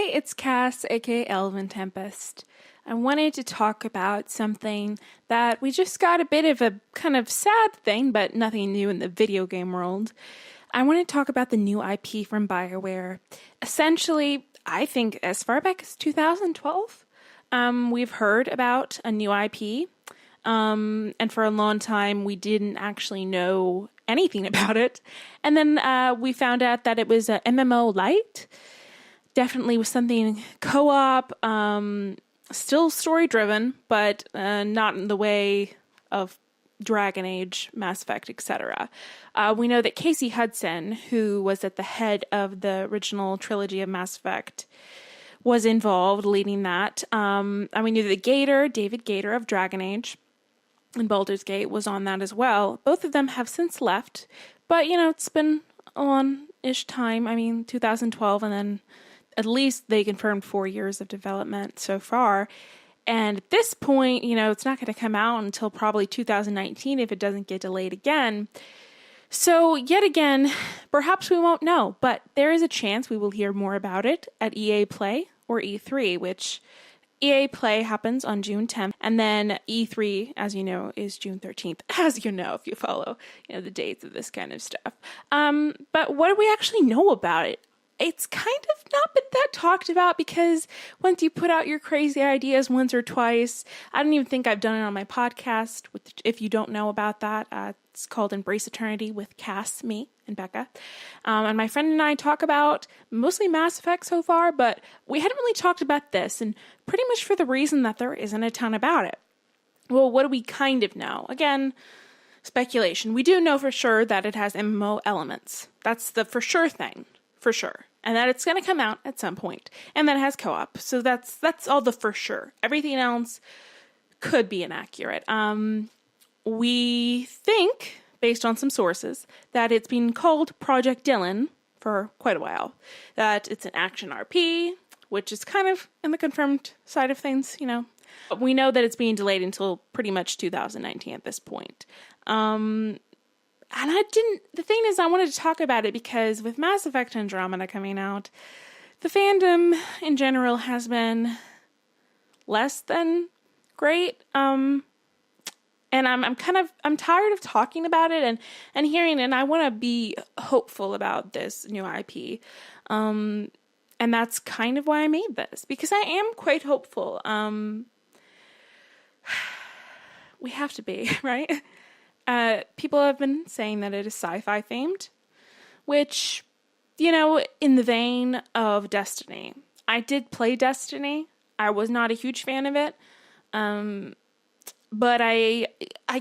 Hey, it's Cass, aka Elven Tempest. I wanted to talk about something that we just got a bit of a kind of sad thing, but nothing new in the video game world. I want to talk about the new IP from Bioware. Essentially, I think as far back as 2012, we've heard about a new IP. And for a long time, we didn't actually know anything about it. And then we found out that it was a MMO light. Definitely was something co-op, still story-driven, but not in the way of Dragon Age, Mass Effect, etc. We know that Casey Hudson, who was at the head of the original trilogy of Mass Effect, was involved leading that. And we knew that David Gator of Dragon Age and Baldur's Gate was on that as well. Both of them have since left, but it's been a long-ish time. 2012, and then at least they confirmed 4 years of development so far. And at this point, it's not going to come out until probably 2019 if it doesn't get delayed again. So yet again, perhaps we won't know, but there is a chance we will hear more about it at EA Play or E3, which EA Play happens on June 10th, and then E3, as you know, is June 13th, as you know, if you follow, the dates of this kind of stuff. But what do we actually know about it? It's kind of not been that talked about because once you put out your crazy ideas once or twice, I don't even think I've done it on my podcast. If you don't know about that, it's called Embrace Eternity with Cass, me, and Becca. And my friend and I talk about mostly Mass Effect so far, but we hadn't really talked about this, and pretty much for the reason that there isn't a ton about it. Well, what do we kind of know? Again, speculation. We do know for sure that it has MMO elements. That's the for sure thing. For sure. And that it's going to come out at some point. And that it has co-op. So that's all the for sure. Everything else could be inaccurate. We think, based on some sources, that it's been called Project Dylan for quite a while. That it's an action RP, which is kind of in the confirmed side of things, We know that it's being delayed until pretty much 2019 at this point. And the thing is, I wanted to talk about it because with Mass Effect Andromeda coming out, the fandom in general has been less than great. And I'm tired of talking about it and hearing it, and I want to be hopeful about this new IP. And that's kind of why I made this, because I am quite hopeful. We have to be, right? People have been saying that it is sci-fi themed, which, in the vein of Destiny. I did play Destiny. I was not a huge fan of it. But I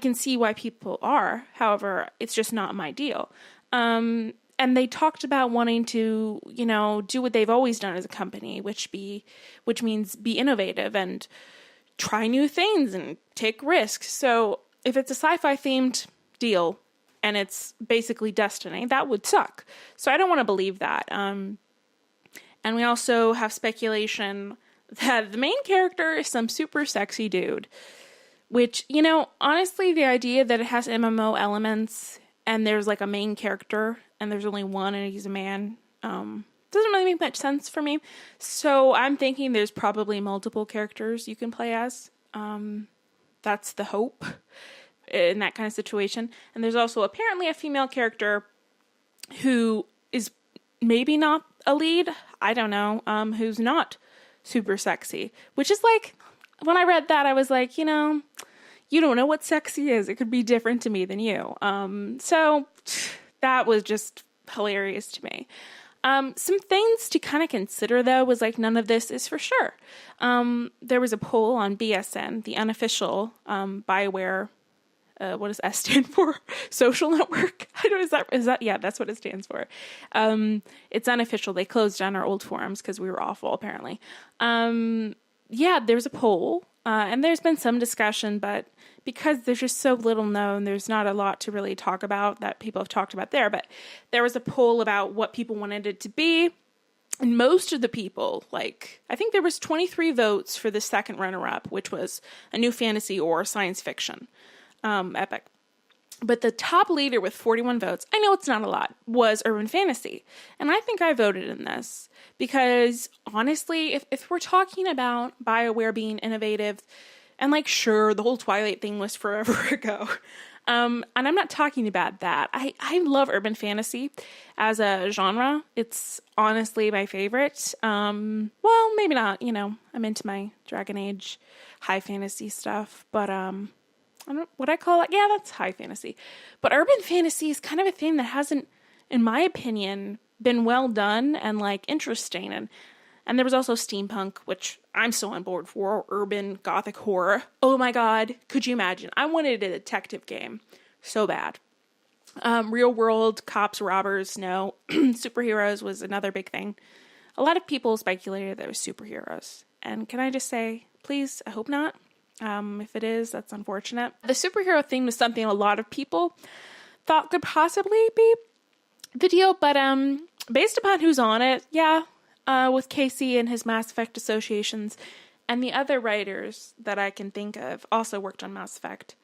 can see why people are. However, it's just not my deal. And they talked about wanting to, do what they've always done as a company, which means be innovative and try new things and take risks. So if it's a sci-fi themed deal and it's basically Destiny, that would suck. So I don't want to believe that. And we also have speculation that the main character is some super sexy dude, which, honestly, the idea that it has MMO elements and there's like a main character and there's only one and he's a man, doesn't really make much sense for me. So I'm thinking there's probably multiple characters you can play as. That's the hope in that kind of situation. And there's also apparently a female character who is maybe not a lead. I don't know. Who's not super sexy, which is like, when I read that, I was like, you don't know what sexy is. It could be different to me than you. So that was just hilarious to me. Some things to kind of consider, though, was like none of this is for sure. There was a poll on BSN, the unofficial Bioware, what does S stand for? Social network? Yeah, that's what it stands for. It's unofficial. They closed down our old forums because we were awful, apparently. There's a poll, and there's been some discussion, but because there's just so little known, there's not a lot to really talk about that people have talked about there. But there was a poll about what people wanted it to be. And most of the people, I think there was 23 votes for the second runner-up, which was a new fantasy or science fiction epic. But the top leader with 41 votes, I know it's not a lot, was urban fantasy. And I think I voted in this because honestly, if we're talking about BioWare being innovative, and like, sure, the whole Twilight thing was forever ago. And I'm not talking about that. I love urban fantasy as a genre. It's honestly my favorite. Well, maybe not, I'm into my Dragon Age high fantasy stuff, but I don't what I call it. Yeah, that's high fantasy. But urban fantasy is kind of a thing that hasn't, in my opinion, been well done and like interesting. And there was also steampunk, which I'm so on board for, urban gothic horror. Oh my god, could you imagine? I wanted a detective game so bad. Real world cops, robbers, no. Superheroes was another big thing. A lot of people speculated there was superheroes. And can I just say, please, I hope not. If it is, that's unfortunate. The superhero thing was something a lot of people thought could possibly be video, but based upon who's on it, yeah, with Casey and his Mass Effect associations, and the other writers that I can think of also worked on Mass Effect.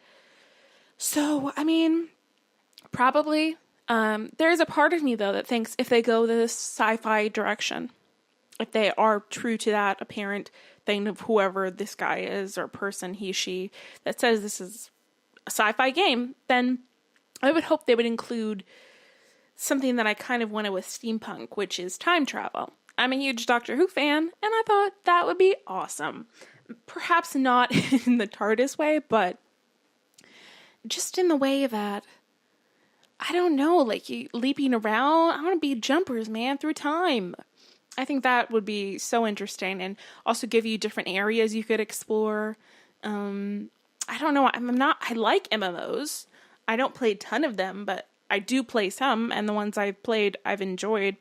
So, I mean, probably. There's a part of me, though, that thinks if they go this sci-fi direction, if they are true to that apparent thing of whoever this guy is or person, he, she, that says this is a sci-fi game, then I would hope they would include something that I kind of wanted with steampunk, which is time travel. I'm a huge Doctor Who fan, and I thought that would be awesome. Perhaps not in the TARDIS way, but just in the way that, I don't know, like you leaping around. I want to be jumpers, man, through time. I think that would be so interesting and also give you different areas you could explore. I don't know. I like MMOs. I don't play a ton of them, but I do play some, and the ones I've played, I've enjoyed.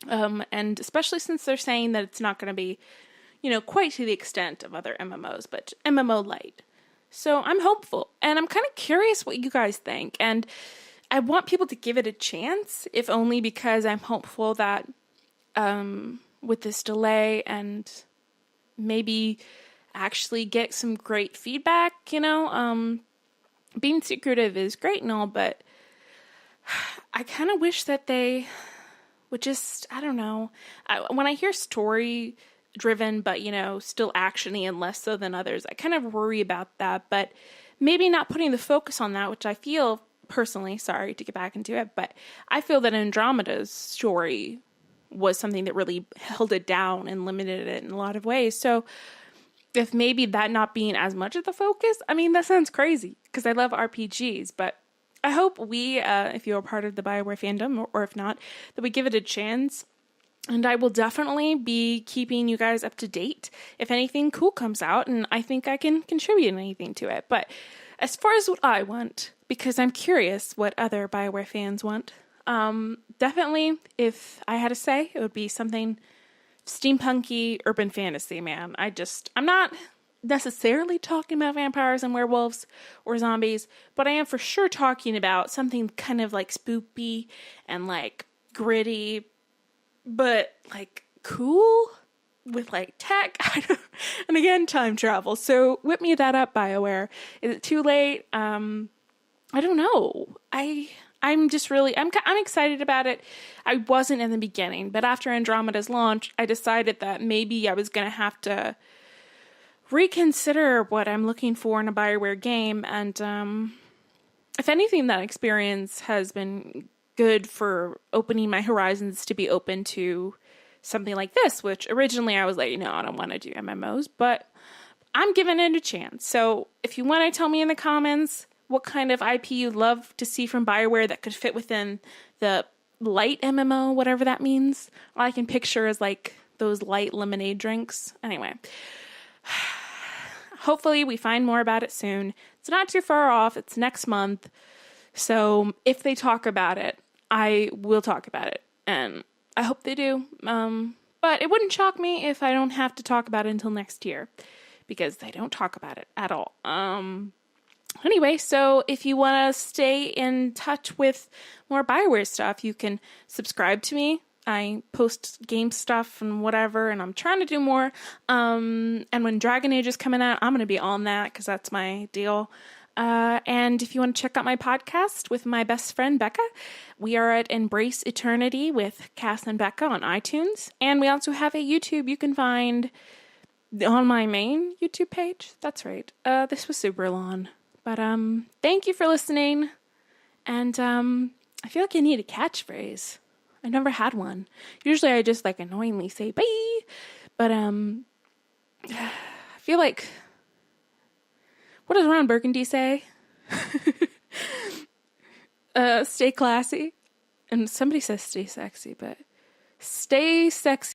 And especially since they're saying that it's not going to be, quite to the extent of other MMOs, but MMO light. So I'm hopeful, and I'm kind of curious what you guys think. And I want people to give it a chance, if only because I'm hopeful that with this delay and maybe actually get some great feedback, being secretive is great and all, but I kind of wish that they would just, I don't know, when I hear story driven, but still actiony and less so than others, I kind of worry about that, but maybe not putting the focus on that, which I feel personally, sorry to get back into it, but I feel that Andromeda's story was something that really held it down and limited it in a lot of ways. So if maybe that not being as much of the focus, I mean, that sounds crazy because I love RPGs, but I hope we, if you're a part of the Bioware fandom, or if not, that we give it a chance. And I will definitely be keeping you guys up to date if anything cool comes out, and I think I can contribute anything to it. But as far as what I want, because I'm curious what other Bioware fans want, definitely, if I had to say, it would be something steampunky, urban fantasy, man. I'm not necessarily talking about vampires and werewolves or zombies, but I am for sure talking about something kind of like spoopy and like gritty, but like cool with like tech. And again, time travel. So whip me that up, BioWare. Is it too late? I don't know. I'm just really, I'm excited about it. I wasn't in the beginning, but after Andromeda's launch, I decided that maybe I was going to have to reconsider what I'm looking for in a BioWare game. And if anything, that experience has been good for opening my horizons to be open to something like this, which originally I was like, I don't want to do MMOs, but I'm giving it a chance. So if you want to tell me in the comments what kind of IP you'd love to see from BioWare that could fit within the light MMO, whatever that means. All I can picture is like those light lemonade drinks. Anyway, hopefully we find more about it soon. It's not too far off. It's next month. So if they talk about it, I will talk about it. And I hope they do. But it wouldn't shock me if I don't have to talk about it until next year, because they don't talk about it at all. Anyway, so if you want to stay in touch with more BioWare stuff, you can subscribe to me. I post game stuff and whatever, and I'm trying to do more. And when Dragon Age is coming out, I'm going to be on that because that's my deal. And if you want to check out my podcast with my best friend Becca, we are at Embrace Eternity with Cass and Becca on iTunes. And we also have a YouTube you can find on my main YouTube page. That's right. This was super long. But thank you for listening. And I feel like I need a catchphrase. I've never had one. Usually I just like annoyingly say bye. But I feel like, what does Ron Burgundy say? Stay classy. And somebody says stay sexy, but stay sexy.